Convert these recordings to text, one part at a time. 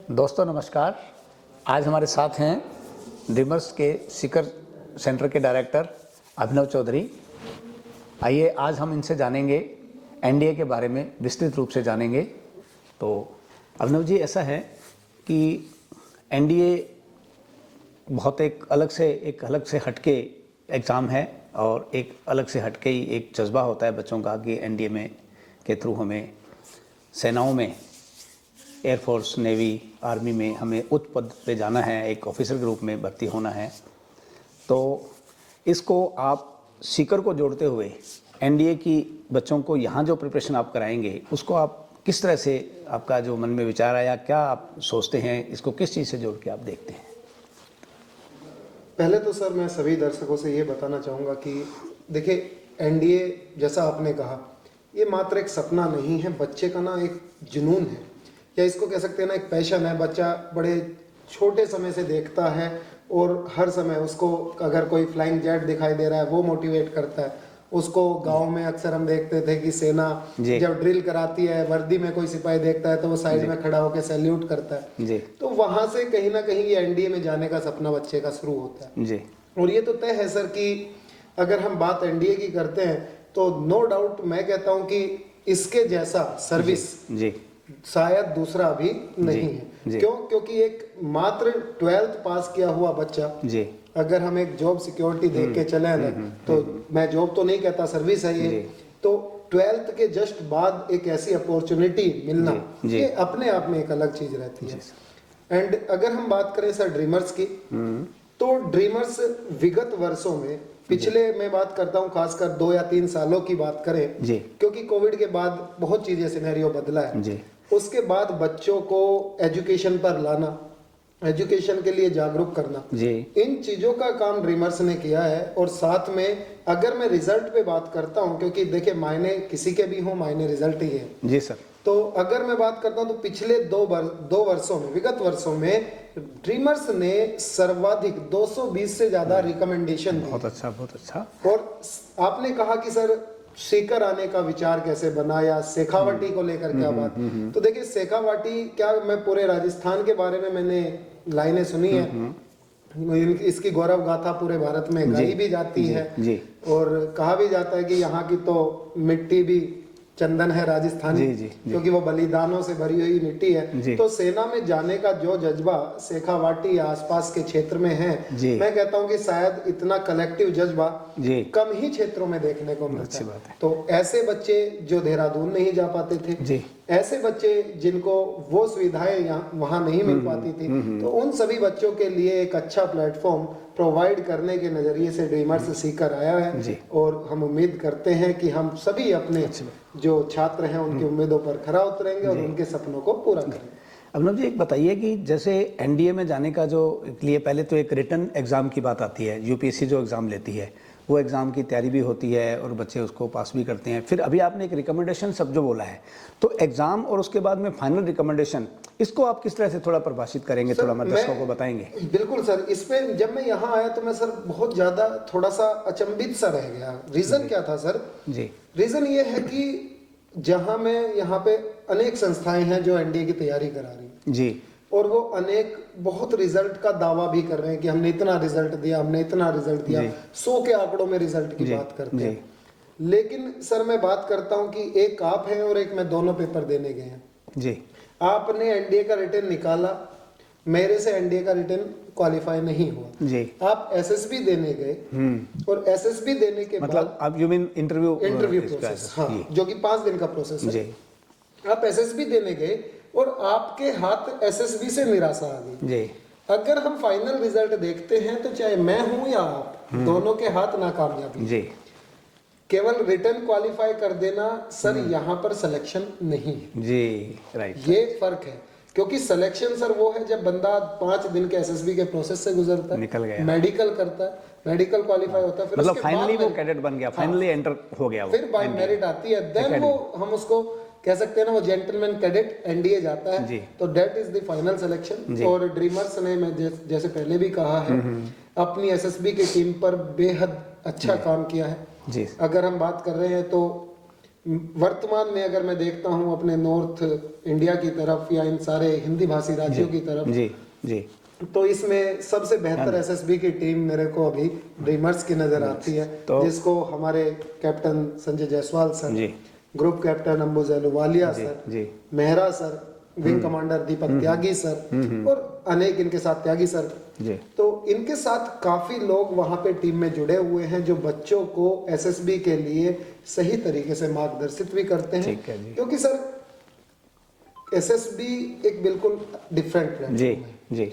दोस्तों नमस्कार। आज हमारे साथ हैं ड्रीमर्स के सीकर सेंटर के डायरेक्टर अभिनव चौधरी। आइए आज हम इनसे जानेंगे एनडीए के बारे में, विस्तृत रूप से जानेंगे। तो अभिनव जी, ऐसा है कि एनडीए बहुत एक अलग से हटके एग्ज़ाम है और एक अलग से हटके ही एक जज्बा होता है बच्चों का कि एनडीए में के थ्रू हमें सेनाओं में, एयरफोर्स, नेवी, आर्मी में हमें उच्च पद पे जाना है, एक ऑफिसर के रूप में भर्ती होना है। तो इसको आप सीकर को जोड़ते हुए एनडीए की बच्चों को यहाँ जो प्रिपरेशन आप कराएंगे उसको आप किस तरह से, आपका जो मन में विचार आया, क्या आप सोचते हैं, इसको किस चीज़ से जोड़ के आप देखते हैं? पहले तो सर मैं सभी दर्शकों से ये बताना चाहूँगा कि देखिए, एनडीए जैसा आपने कहा, ये मात्र एक सपना नहीं है, बच्चे का ना एक जुनून है, या इसको कह सकते हैं ना एक पैशन है। बच्चा बड़े छोटे समय से देखता है और हर समय उसको अगर कोई फ्लाइंग जेट दिखाई दे रहा है वो मोटिवेट करता है उसको। गांव में अक्सर हम देखते थे कि सेना जब ड्रिल कराती है, वर्दी में कोई सिपाही देखता है तो वो साइड में खड़ा होकर सैल्यूट करता है। तो वहां से कहीं ना कहीं ये एनडीए में जाने का सपना बच्चे का शुरू होता है। और ये तो तय है सर कि अगर हम बात एनडीए की करते हैं तो नो डाउट मैं कहता हूं कि इसके जैसा सर्विस शायद दूसरा भी नहीं है। क्यों? क्योंकि एक मात्र 12th पास किया हुआ बच्चा, अगर हम एक जॉब सिक्योरिटी देख के चले ना, तो मैं जॉब तो नहीं कहता, सर्विस है ये, तो 12th के जस्ट बाद एक ऐसी अपॉर्चुनिटी मिलना, ये अपने आप में एक अलग चीज रहती है। एंड अगर हम बात करें सर ड्रीमर्स की, तो ड्रीमर्स विगत वर्षों में, पिछले मैं बात करता हूं खासकर 2 या 3 सालों की बात करें, क्योंकि कोविड के बाद बहुत चीजें सिनेरियो बदला है। उसके बाद बच्चों को एजुकेशन पर लाना, एजुकेशन के लिए जागरूक करना, इन चीजों का काम ड्रीमर्स ने किया है। और साथ में अगर मैं रिजल्ट पे बात करता हूं, क्योंकि देखिए मायने किसी के भी हो, मायने रिजल्ट ही है। जी सर। तो अगर मैं बात करता हूं तो पिछले 2 वर्षों में, विगत वर्षों में ड्रीमर्स ने सर्वाधिक 220 से ज्यादा रिकमेंडेशन। बहुत अच्छा, बहुत अच्छा। और आपने कहा कि सर सीकर आने का विचार कैसे बना, या शेखावाटी को लेकर क्या बात, तो देखिए शेखावाटी क्या, मैं पूरे राजस्थान के बारे में मैंने लाइनें सुनी है। इसकी गौरव गाथा पूरे भारत में गाई भी जाती है और कहा भी जाता है कि यहाँ की तो मिट्टी भी चंदन है राजस्थानी, क्योंकि वो बलिदानों से भरी हुई मिट्टी है। तो सेना में जाने का जो जज्बा शेखावाटी या आसपास के क्षेत्र में है, मैं कहता हूं कि शायद इतना कलेक्टिव जज्बा कम ही क्षेत्रों में देखने को मिलता है। तो ऐसे बच्चे जो देहरादून नहीं जा पाते थे, ऐसे बच्चे जिनको वो सुविधाएं वहां नहीं मिल पाती थी, तो उन सभी बच्चों के लिए एक अच्छा प्लेटफॉर्म प्रोवाइड करने के नजरिए से ड्रीमर्स सीकर आया है। और हम उम्मीद करते हैं कि हम सभी अपने जो छात्र हैं उनकी उम्मीदों पर खरा उतरेंगे और उनके सपनों को पूरा करेंगे। अभिनव जी, एक बताइए कि जैसे एनडीए में जाने का जो लिए पहले तो एक रिटन एग्ज़ाम की बात आती है, यूपीएससी जो एग्ज़ाम लेती है, वो एग्ज़ाम की तैयारी भी होती है और बच्चे उसको पास भी करते हैं। फिर अभी आपने एक रिकमेंडेशन सब जो बोला है, तो एग्ज़ाम और उसके बाद में फाइनल रिकमेंडेशन, इसको आप किस तरह से थोड़ा परिभाषित करेंगे, थोड़ा हमारे दर्शकों को बताएंगे? बिल्कुल सर, इस पे जब मैं यहाँ आया तो मैं सर बहुत ज्यादा थोड़ा सा अचंभित सा रह गया। रीजन क्या था सर? रीजन ये है कि जहां मैं यहाँ पे अनेक संस्थाएं हैं जो एनडीए की तैयारी करा रही, और वो अनेक बहुत रिजल्ट का दावा भी कर रहे हैं कि हमने इतना रिजल्ट दिया, हमने इतना रिजल्ट दिया, 100 के आंकड़ों में रिजल्ट की बात करते हैं। लेकिन सर मैं बात करता हूं कि एक आप हैं और एक मैं, दोनों पेपर देने गए हैं। आपने एनडीए का रिटर्न निकाला, मेरे से एनडीए का रिटर्न क्वालिफाई नहीं हुआ। आप एसएसबी देने गए और एसएसबी देने के मतलब आप यू मीन इंटरव्यू प्रोसेस, हाँ, जो कि 5 दिन का प्रोसेस है। आप एसएसबी देने गए और आपके हाथ एसएसबी से निराशा आ गई। अगर हम फाइनल रिजल्ट देखते हैं तो चाहे मैं हूं या आप, दोनों के हाथ नाकामयाबी। केवल रिटर्न क्वालिफाई कर देना सर यहाँ पर सिलेक्शन नहीं है। ये फर्क है, क्योंकि सिलेक्शन सर वो है जब बंदा 5 दिन के एसएसबी के प्रोसेस से गुजरता है, निकल गया, मेडिकल करता है, मेडिकल क्वालिफाई होता है, फिर मतलब फाइनली वो कैडेट बन गया, फाइनली एंटर हो गया, फिर बाय मेरिट आती है, देन वो हम उसको कह सकते हैं ना, वो जेंटलमैन कैडेट एनडीए जाता है। तो that is the final selection. और ड्रीमर्स ने, मैं जैसे पहले भी कहा है, अपनी एसएसबी की टीम पर बेहद अच्छा काम किया है। अगर हम बात कर रहे हैं तो वर्तमान में अगर मैं देखता हूँ अपने नॉर्थ इंडिया की तरफ या इन सारे हिंदी भाषी राज्यों की तरफ, जी जी, तो इसमें सबसे बेहतर एसएसबी की टीम मेरे को अभी ड्रीमर्स की नजर आती है, तो जिसको हमारे कैप्टन संजय जायसवाल सर, जी ग्रुप कैप्टन अंबुज अहलूवालिया सर, जी मेहरा सर, विंग कमांडर दीपक त्यागी सर और अनेक इनके साथ त्यागी सर, जी, तो इनके साथ काफी लोग वहां पे टीम में जुड़े हुए हैं जो बच्चों को एसएसबी के लिए सही तरीके से मार्गदर्शित भी करते हैं। ठीक है जी। क्योंकि सर एसएसबी एक बिल्कुल डिफरेंट प्लेटफॉर्म जी है। जी,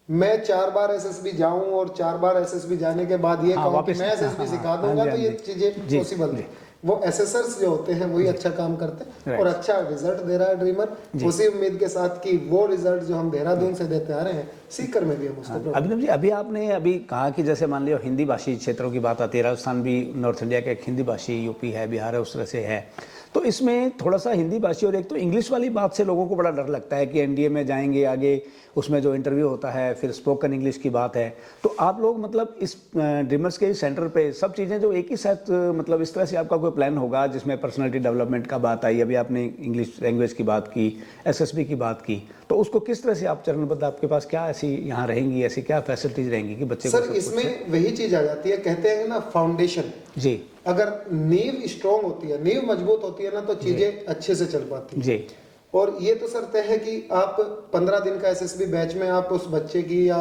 मैं 4 बार एसएसबी जाऊं और 4 बार एसएसबी जाने के बाद ये कहूं कि वापस मैं एसएसबी हाँ, सिखा हाँ, दूंगा, हाँ तो जी, ये हाँ जी, चीजें जी, पॉसिबल जी। नहीं। वो एसेसर्स जो होते हैं वही अच्छा काम करते हैं और अच्छा रिजल्ट दे रहा है ड्रीमर। उसी उम्मीद के साथ कि वो रिजल्ट जो हम देहरादून से देते आ रहे हैं, सीकर में भी हम उसको प्रभावित। अभिनव जी, अभी आपने अभी कहा कि जैसे मान लियो हिंदी भाषी क्षेत्रों की बात आती है, राजस्थान भी नॉर्थ इंडिया का एक हिंदी भाषी, यूपी है, बिहार है, उस तरह से है, तो इसमें थोड़ा सा हिंदी भाषी और एक तो इंग्लिश वाली बात से लोगों को बड़ा डर लगता है कि एनडीए में जाएंगे आगे, उसमें जो इंटरव्यू होता है फिर स्पोकन इंग्लिश की बात है, तो आप लोग मतलब इस ड्रीमर्स के सेंटर पे सब चीज़ें जो एक ही साथ मतलब इस तरह से आपका कोई प्लान होगा जिसमें पर्सनालिटी डेवलपमेंट का बात आई, अभी आपने इंग्लिश लैंग्वेज की बात की, एसएसबी की बात की, तो उसको किस तरह से आप चरणबद्ध, आपके पास क्या ऐसी यहाँ रहेंगी, ऐसी क्या फैसिलिटीज रहेंगी कि बच्चे को सर इसमें वही चीज आ जाती है, कहते हैं ना फाउंडेशन, जी अगर नींव स्ट्रांग होती है, नींव मजबूत होती है ना, तो चीजें अच्छे से चल पाती है। जी, और ये तो सर तय है कि आप 15 दिन का एसएसबी बैच में आप उस बच्चे की या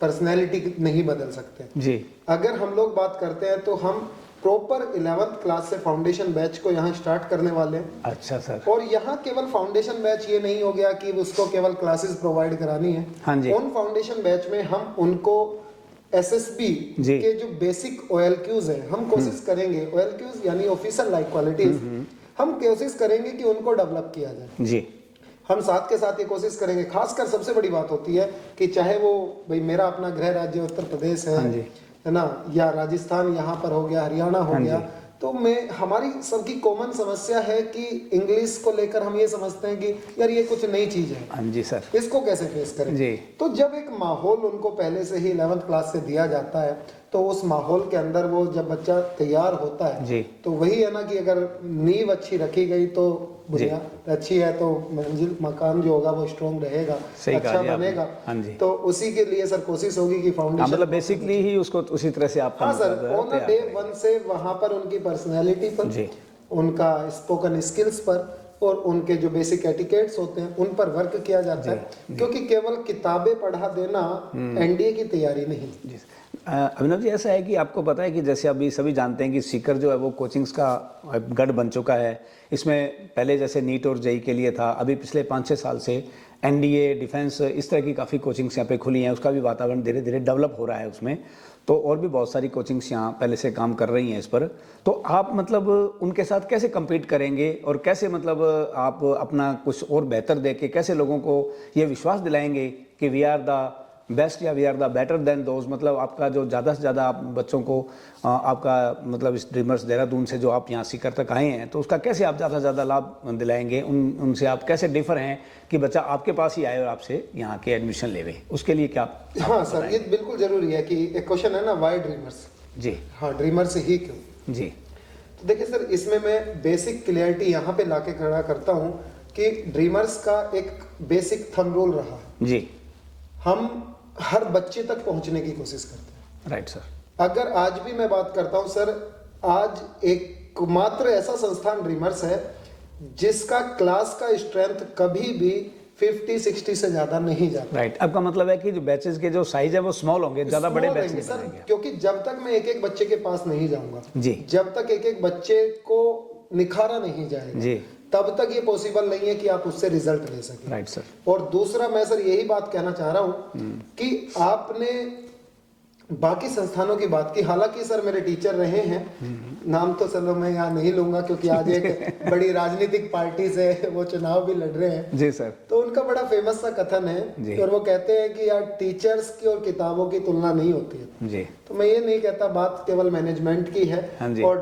पर्सनैलिटी नहीं बदल सकते। जी, अगर हम लोग बात करते हैं तो हम प्रॉपर 11th क्लास से फाउंडेशन बैच को यहाँ स्टार्ट करने वाले हैं। अच्छा सर, और यहाँ केवल फाउंडेशन बैच ये नहीं हो गया कि उसको केवल क्लासेस प्रोवाइड करानी है। हाँ जी, उन फाउंडेशन बैच में हम उनको एसएसबी जी। के जो बेसिक ओएलक्यूज है, हम कोशिश करेंगे, ओएलक्यूज यानी ऑफिसर लाइक क्वालिटीज, हम कोशिश करेंगे कि उनको डेवलप किया जाए। जी, हम साथ के साथ ये कोशिश करेंगे, खासकर सबसे बड़ी बात होती है कि चाहे वो भाई मेरा अपना गृह राज्य उत्तर प्रदेश हाँ जी, है ना, या राजस्थान यहाँ पर हो गया, हरियाणा हो हाँ गया, जी। तो मैं हमारी सबकी कॉमन समस्या है कि इंग्लिश को लेकर हम ये समझते हैं कि यार ये कुछ नई चीज है, हाँ जी सर, इसको कैसे फेस करें। जी, तो जब एक माहौल उनको पहले से ही 11th क्लास से दिया जाता है, तो उस माहौल के अंदर वो जब बच्चा तैयार होता है, जी, तो वही है ना कि अगर नींव अच्छी रखी गई तो बुनियाद अच्छी है, तो मंजिल मकान जो होगा वो स्ट्रॉन्ग रहेगा, सही कहा अच्छा जी आपने। बनेगा। हाँ जी, तो उसी के लिए सर कोशिश होगी कि हाँ, फाउंडेशन, मतलब बेसिकली ही उसको उसी तरह से आपका हाँ सर, मतलब ऑन तैयार डे करेंगे। 1 से वहां पर उनकी पर्सनैलिटी पर, जी, उनका स्पोकन स्किल्स पर और उनके जो बेसिक एटिकेट्स होते हैं उन पर वर्क किया जाता है, क्योंकि केवल किताबें पढ़ा देना एनडीए की तैयारी नहीं। जी। अभिनव जी, ऐसा है कि आपको पता है कि जैसे अभी सभी जानते हैं कि सीकर जो है वो कोचिंग्स का गढ़ बन चुका है। इसमें पहले जैसे नीट और जेई के लिए था, अभी पिछले 5-6 साल से एनडीए, डिफेंस, इस तरह की काफ़ी कोचिंग्स यहाँ पे खुली हैं, उसका भी वातावरण धीरे धीरे डेवलप हो रहा है उसमें। तो और भी बहुत सारी कोचिंग्स यहाँ पहले से काम कर रही हैं इस पर। तो आप मतलब उनके साथ कैसे compete करेंगे और कैसे मतलब आप अपना कुछ और बेहतर दे के कैसे लोगों को ये विश्वास दिलाएंगे कि वी आर द बेस्ट या we are the better than those, मतलब आपका जो ज़्यादा से ज़्यादा आप बच्चों को आपका मतलब इस ड्रीमर्स देहरादून से जो आप यहाँ सीकर तक आए हैं, तो उसका कैसे आप ज़्यादा से ज़्यादा लाभ दिलाएंगे, उनसे आप कैसे डिफर हैं कि बच्चा आपके पास ही आए और आपसे यहाँ के एडमिशन लेवे, उसके लिए क्या हाँ सर, ये बिल्कुल जरूरी है कि एक क्वेश्चन है ना, वाई ड्रीमर्स। जी, हाँ, ड्रीमर्स ही क्यों। जी, तो देखिए सर, इसमें मैं बेसिक क्लियरिटी यहाँ पे लाके खड़ा करता हूँ कि ड्रीमर्स का एक बेसिक थंब रूल रहा है, जी, हम हर बच्चे तक पहुंचने की कोशिश करते हैं। Right sir. अगर आज भी मैं बात करता हूं सर, आज एक मात्र ऐसा संस्थान ड्रीमर्स है जिसका क्लास का स्ट्रेंथ कभी भी 50-60 से ज्यादा नहीं जाता। राइट, आपका मतलब है कि जो बैचेस के जो साइज है वो स्मॉल होंगे, ज्यादा बड़े Small बैच रहेंगे नहीं सर, बनेंगे। क्योंकि जब तक मैं एक एक बच्चे के पास नहीं जाऊंगा, जी, जब तक एक एक बच्चे को निखारा नहीं जाएगा, जी, तब तक ये पॉसिबल नहीं है कि आप उससे रिजल्ट ले सकें। Right sir. और दूसरा मैं सर यही बात कहना चाह रहा हूं कि आपने बाकी संस्थानों की बात की, हालांकि सर मेरे टीचर रहे हैं, नाम तो चलो मैं यहाँ नहीं लूंगा क्योंकि आज एक बड़ी राजनीतिक पार्टी से वो चुनाव भी लड़ रहे हैं, जी सर। तो उनका बड़ा फेमस सा कथन जी। है और वो कहते हैं कि यार टीचर्स की और किताबों की तुलना नहीं होती है। जी, तो मैं ये नहीं कहता, बात केवल मैनेजमेंट की है। हाँ जी। और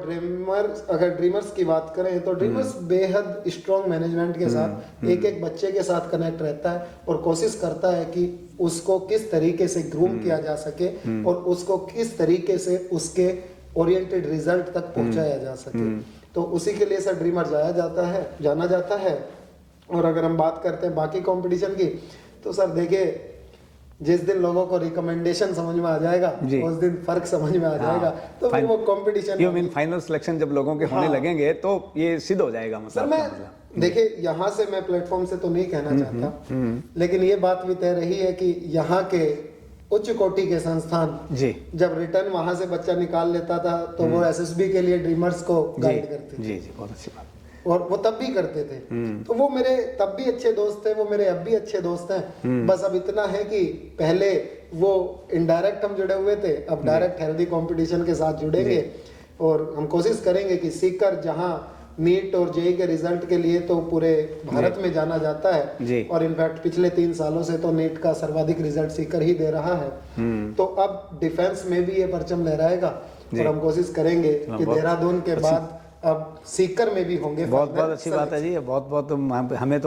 अगर ड्रीमर्स की बात करें तो ड्रीमर्स बेहद स्ट्रॉन्ग मैनेजमेंट के साथ एक एक बच्चे के साथ कनेक्ट रहता है और कोशिश करता है कि उसको किस तरीके से ग्रूम किया जा सके और उसको किस तरीके से उसके ओरिएंटेड रिजल्ट तक पहुंचाया जा सके। तो उसी के लिए सर ड्रीमर जाना जाता है। और अगर हम बात करते हैं बाकी कंपटीशन की, तो सर देखिए जिस दिन लोगों को रिकमेंडेशन समझ में आ जाएगा उस दिन फर्क समझ में आ जाएगा। तो फिर वो competition, you mean final selection जब लोगों के होने लगेंगे तो ये सिद्ध हो जाएगा। सर मैं देखिए यहाँ से मैं प्लेटफॉर्म से तो नहीं कहना चाहता, लेकिन ये बात भी तय रही है कि यहाँ के उच्च कोटि के संस्थान जी जब रिटर्न वहां से बच्चा निकाल लेता था तो वो एसएसबी के लिए ड्रीमर्स को गाइड करते थे। जी जी, बहुत अच्छी बात। और वो तब भी करते थे, तो वो मेरे तब भी अच्छे दोस्त थे, वो मेरे अब भी अच्छे दोस्त हैं। बस अब इतना है कि पहले वो इनडायरेक्ट हम जुड़े हुए थे, अब डायरेक्ट हेल्दी कंपटीशन के साथ जुड़ेंगे और हम कोशिश करेंगे कि सीकर जहां नीट और जेई के रिजल्ट के लिए तो पूरे भारत में जाना जाता है, और इनफैक्ट पिछले 3 सालों से तो नीट का सर्वाधिक रिजल्ट सीकर ही दे रहा है, तो अब डिफेंस में भी ये परचम लहराएगा और हम कोशिश करेंगे कि देहरादून के बाद अब सीकर में भी होंगे। बहुत बहुत अच्छी बात है जी, बहुत बहुत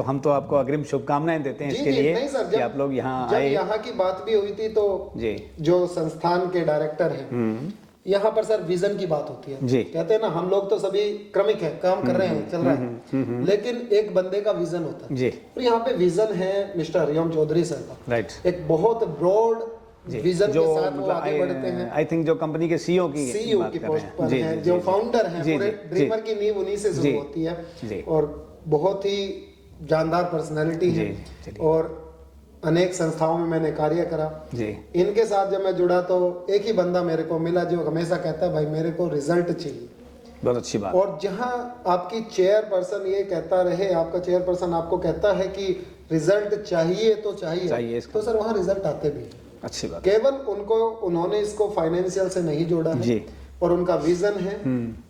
हम तो आपको अग्रिम शुभकामनाएं देते हैं इसके लिए नहीं सर, कि आप लोग यहाँ जब आए। यहाँ की बात भी हुई थी तो जो संस्थान के डायरेक्टर हैं, यहाँ पर सर विजन की बात होती है जी। कहते हैं ना हम लोग तो सभी क्रमिक है, काम कर रहे हैं, चल रहा है, लेकिन एक बंदे का विजन होता है जी। और यहाँ पे विजन है मिस्टर हरिओम चौधरी सर का, राइट, एक बहुत ब्रॉड विजन के साथ वो आगे बढ़ते हैं। आई थिंक जो कंपनी के सीईओ की पोस्ट पर हैं, जो फाउंडर हैं, पूरे ड्रीमर की नींव उन्हीं से शुरू होती है और बहुत ही जानदार पर्सनालिटी है और अनेक संस्थाओं में मैंने कार्य करा जी। इनके साथ जब मैं जुड़ा तो एक ही बंदा मेरे को मिला जो हमेशा कहता है भाई मेरे को रिजल्ट चाहिए। बहुत अच्छी बात। और जहां आपकी चेयरपर्सन ये कहता रहे, आपका चेयरपर्सन आपको कहता है कि रिजल्ट चाहिए तो चाहिए तो सर वहां रिजल्ट आते भी। अच्छी बात। केवल उन्होंने इसको फाइनेंशियल से नहीं जोड़ा है जी। और उनका विजन है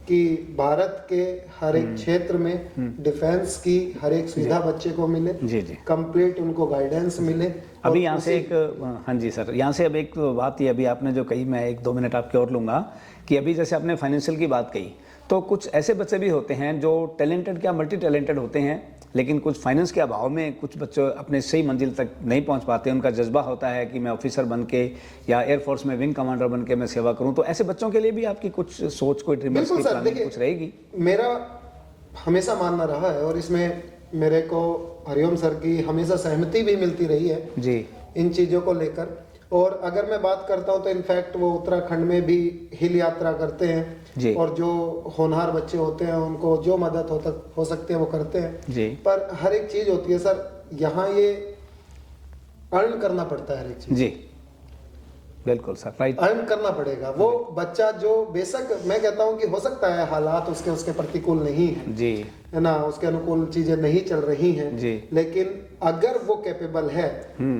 कि भारत के हर एक क्षेत्र में डिफेंस की हर एक सुविधा बच्चे को मिले जी जी, कंप्लीट उनको गाइडेंस मिले। अभी यहाँ से एक हाँ जी सर, यहाँ से अब एक बात ये अभी आपने जो कही, मैं 1-2 मिनट आपके और लूँगा कि अभी जैसे आपने फाइनेंशियल की बात कही, तो कुछ ऐसे बच्चे भी होते हैं जो टैलेंटेड क्या मल्टी टैलेंटेड होते हैं, लेकिन कुछ फाइनेंस के अभाव में कुछ बच्चे अपने सही मंजिल तक नहीं पहुंच पाते। उनका जज्बा होता है कि मैं ऑफिसर बन के या एयरफोर्स में विंग कमांडर बन के मैं सेवा करूं, तो ऐसे बच्चों के लिए भी आपकी कुछ सोच, कोई ड्रीमर्स की प्लानिंग कुछ रहेगी? मेरा हमेशा मानना रहा है और इसमें मेरे को हरिओम सर की हमेशा सहमति भी मिलती रही है जी इन चीज़ों को लेकर। और अगर मैं बात करता हूँ तो इनफैक्ट वो उत्तराखंड में भी हिल यात्रा करते हैं और जो होनहार बच्चे होते हैं उनको जो मदद हो सकती है वो करते हैं जी। पर हर एक चीज होती है सर, यहाँ ये अर्न करना पड़ता है हर एक चीज जी। बिल्कुल सर, राइट, अर्न करना पड़ेगा। वो बच्चा जो बेशक मैं कहता हूँ कि हो सकता है हालात उसके प्रतिकूल नहीं है जी, है ना, उसके अनुकूल चीजें नहीं चल रही हैं जी, लेकिन अगर वो कैपेबल है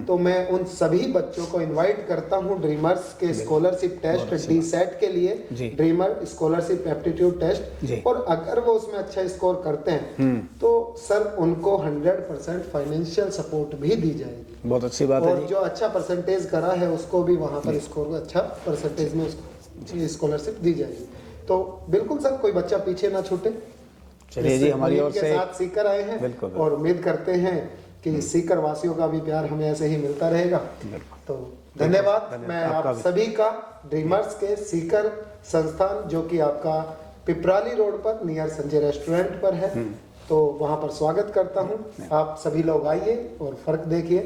तो मैं उन सभी बच्चों को इनवाइट करता हूँ ड्रीमर्स के स्कॉलरशिप टेस्ट DSET के लिए, ड्रीमर स्कॉलरशिप एप्टीट्यूड टेस्ट, और अगर वो उसमें अच्छा स्कोर करते हैं तो सर उनको 100% फाइनेंशियल सपोर्ट भी दी जाएगी। बहुत अच्छी बात है। और जो अच्छा परसेंटेज करा है उसको भी वहाँ पर स्कोर अच्छा परसेंटेज में उसको स्कॉलरशिप दी जाएगी। तो बिल्कुल सर कोई बच्चा पीछे ना छूटे। चलिए जी, हमारी ओर से साथ सीकर आए हैं और उम्मीद करते हैं कि सीकर वासियों का भी प्यार हमें ऐसे ही मिलता रहेगा। तो धन्यवाद। मैं आप सभी का ड्रीमर्स के सीकर संस्थान जो कि आपका पिपराली रोड पर नियर संजय रेस्टोरेंट पर है, तो वहां पर स्वागत करता हूं। आप सभी लोग आइए और फर्क देखिए।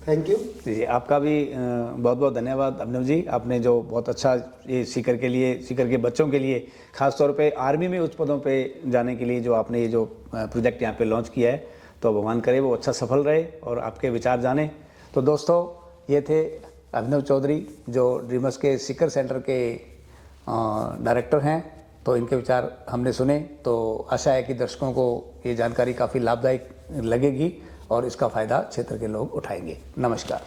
थैंक यू जी। आपका भी बहुत बहुत धन्यवाद अभिनव जी, आपने जो बहुत अच्छा ये सीकर के लिए, सीकर के बच्चों के लिए, खासतौर पे आर्मी में उच्च पदों पे जाने के लिए जो आपने ये जो प्रोजेक्ट यहाँ पे लॉन्च किया है, तो भगवान करे वो अच्छा सफल रहे और आपके विचार जाने। तो दोस्तों, ये थे अभिनव चौधरी जो ड्रीमर्स के सीकर सेंटर के डायरेक्टर हैं। तो इनके विचार हमने सुने, तो आशा है कि दर्शकों को ये जानकारी काफ़ी लाभदायक लगेगी और इसका फ़ायदा क्षेत्र के लोग उठाएंगे। नमस्कार।